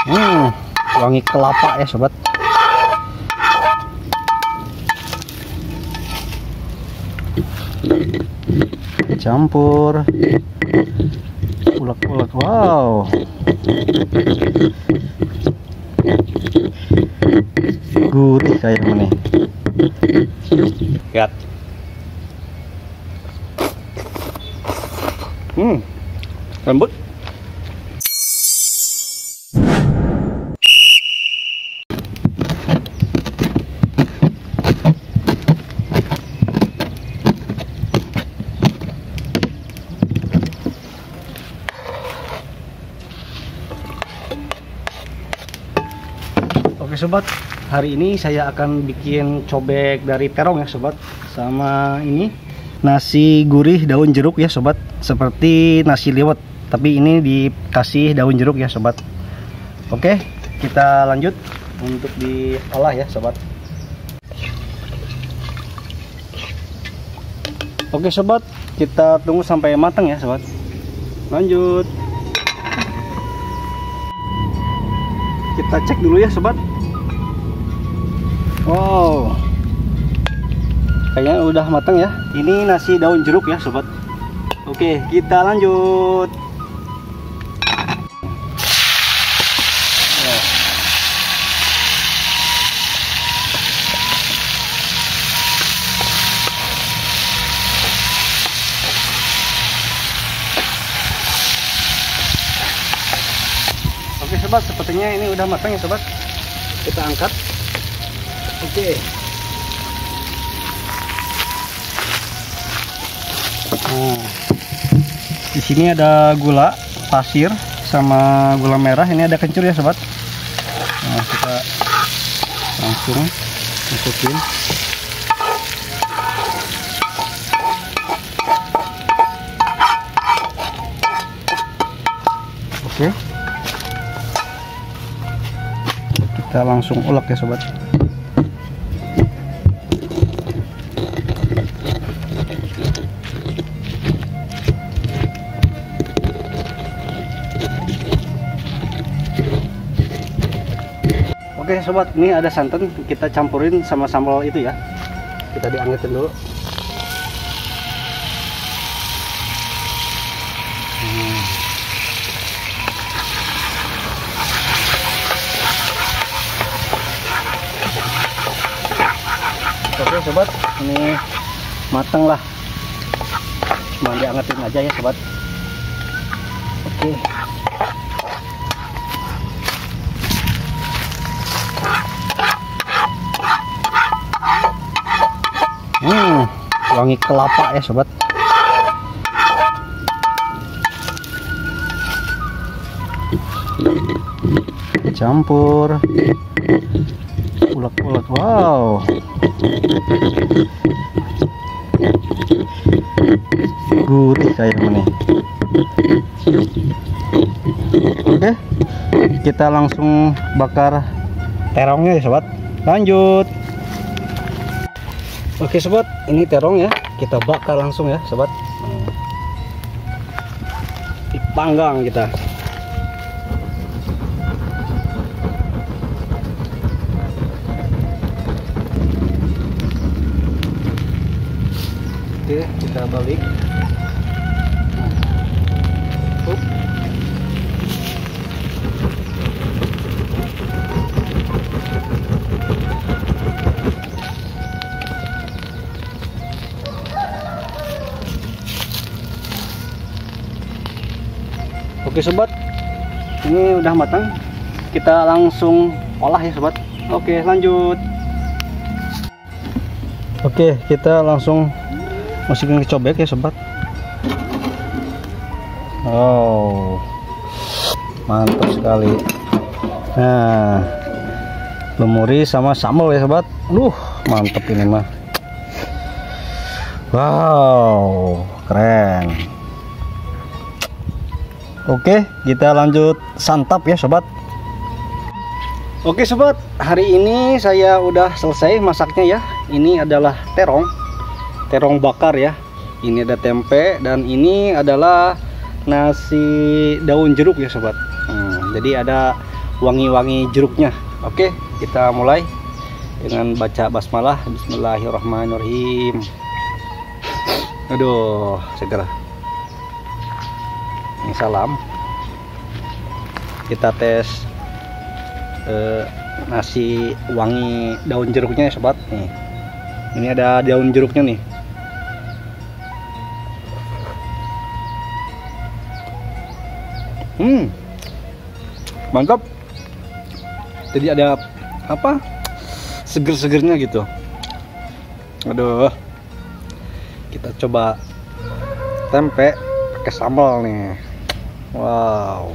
Wangi kelapa ya sobat. Campur, ulek-ulek, wow. Gurih kayak mana? Lihat. Lembut. Oke sobat, hari ini saya akan bikin cobek dari terong ya sobat. Sama ini nasi gurih daun jeruk ya sobat. Seperti nasi liwet, tapi ini dikasih daun jeruk ya sobat. Oke, kita lanjut untuk diolah ya sobat. Oke sobat, kita tunggu sampai matang ya sobat. Lanjut. Kita cek dulu ya sobat. Wow, kayaknya udah matang ya. Ini nasi daun jeruk ya sobat. Oke, kita lanjut. Oke sobat, sepertinya ini udah matang ya sobat. Kita angkat. Oke. Nah, di sini ada gula pasir sama gula merah. Ini ada kencur ya sobat. Nah, kita langsung masukin. Oke. Kita langsung ulek ya sobat. Oke sobat, ini ada santan, kita campurin sama sambal itu ya. Kita diangetin dulu. Oke sobat, ini matang lah. Cuma diangetin aja ya sobat. Oke. Wangi kelapa ya sobat. Campur, ulek-ulek, wow. Gurih kayak mana? Oke, kita langsung bakar terongnya ya sobat. Lanjut. Oke sobat, ini terong ya, kita bakar langsung ya sobat. Dipanggang kita. Oke, kita balik. Oke sobat, ini udah matang. Kita langsung olah ya sobat. Oke, lanjut. Oke, kita langsung masukin ke cobek ya sobat. Oh, mantap sekali. Nah, lumuri sama sambal ya sobat. Mantap ini mah. Wow, keren. Oke, kita lanjut santap ya sobat. Oke sobat, hari ini saya udah selesai masaknya ya. Ini adalah terong bakar ya. Ini ada tempe dan ini adalah nasi daun jeruk ya sobat. Jadi ada wangi-wangi jeruknya. Oke, kita mulai dengan baca basmalah. Bismillahirrahmanirrahim. Aduh, segera. Ini salam. Kita tes nasi wangi daun jeruknya ya sobat. Nih, ini ada daun jeruknya nih. Mantap. Jadi ada apa? Seger-segernya gitu. Aduh. Kita coba tempe pakai sambal nih. Wow.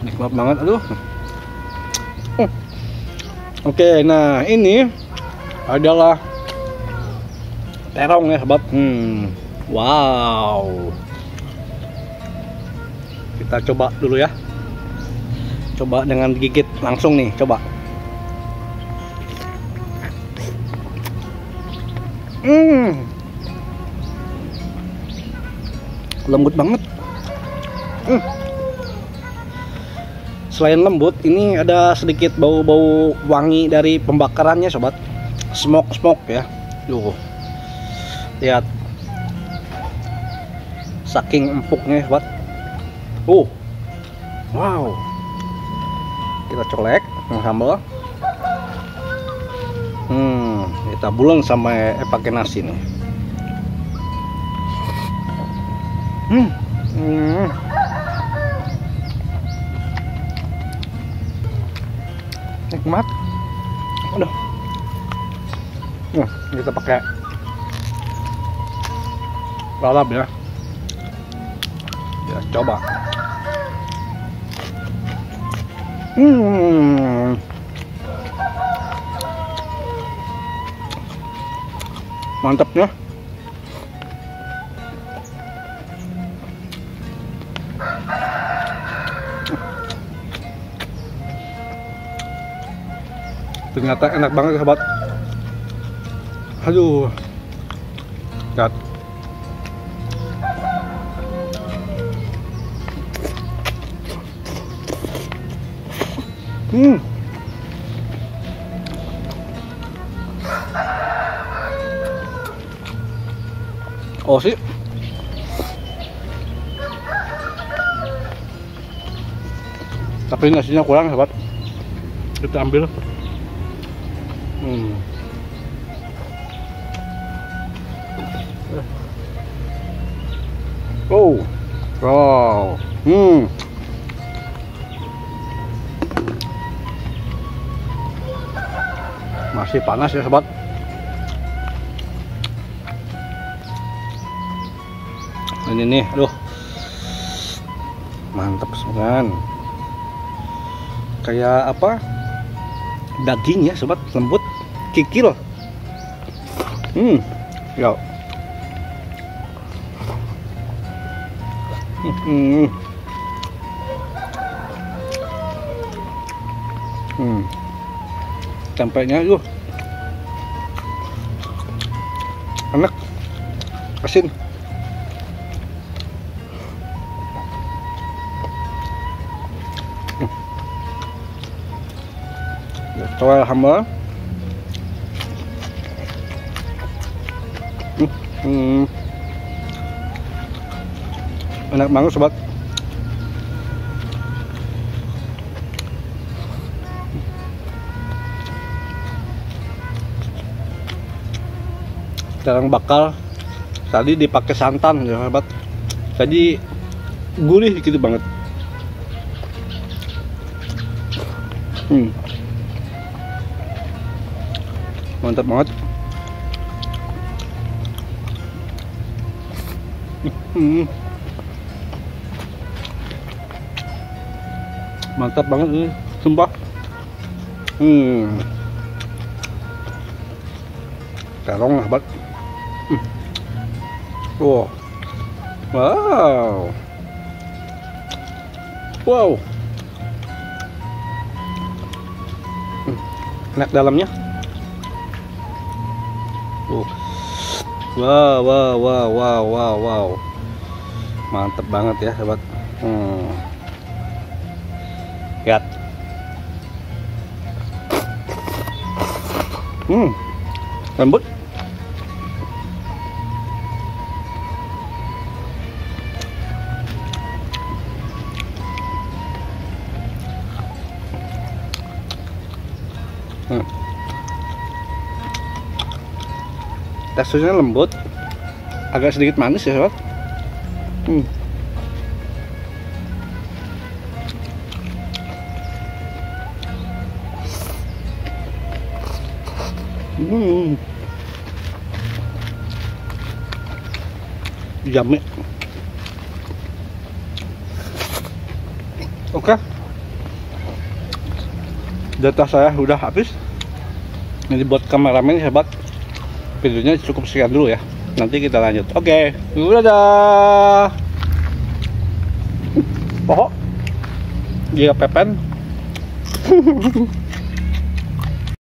Nikmat banget, aduh. Oke, nah ini adalah terong ya sobat. Wow. Kita coba dulu ya. Coba dengan digigit langsung nih, coba. Lembut banget. Selain lembut, ini ada sedikit bau-bau wangi dari pembakarannya sobat. Smoke ya. Lihat. Saking empuknya sobat. Wow. Kita colek sambal. Kita bulang sampai pakai nasi nih. Nikmat. Udah. Kita pakai lalap ya. Ya, coba. Mantapnya. Ternyata enak banget sahabat. Aduh. Lihat. Oh sih. Tapi nasinya kurang sahabat. Kita ambil. Wow. Masih panas ya sobat. Ini nih, aduh. Mantap banget. Kayak apa? Daging ya sobat, lembut, kikil. Ya. Tempenya yuk enak, asin. Coba hamba. Enak banget sobat. Terong bakal tadi dipakai santan ya sobat. Jadi gurih gitu banget. Mantap banget. Mantap banget ini, sumpah. Terong lah, Bat. Wow. Enak dalamnya. Wow, wow, wow, wow, wow, wow. Mantep banget ya, sobat. Lihat. Lembut. Teksturnya lembut, agak sedikit manis ya sobat. Yummy. Oke, data saya udah habis. Jadi buat kameramen hebat, videonya cukup sekian dulu ya. Nanti kita lanjut. Oke, dadah. Pokok dia pepen.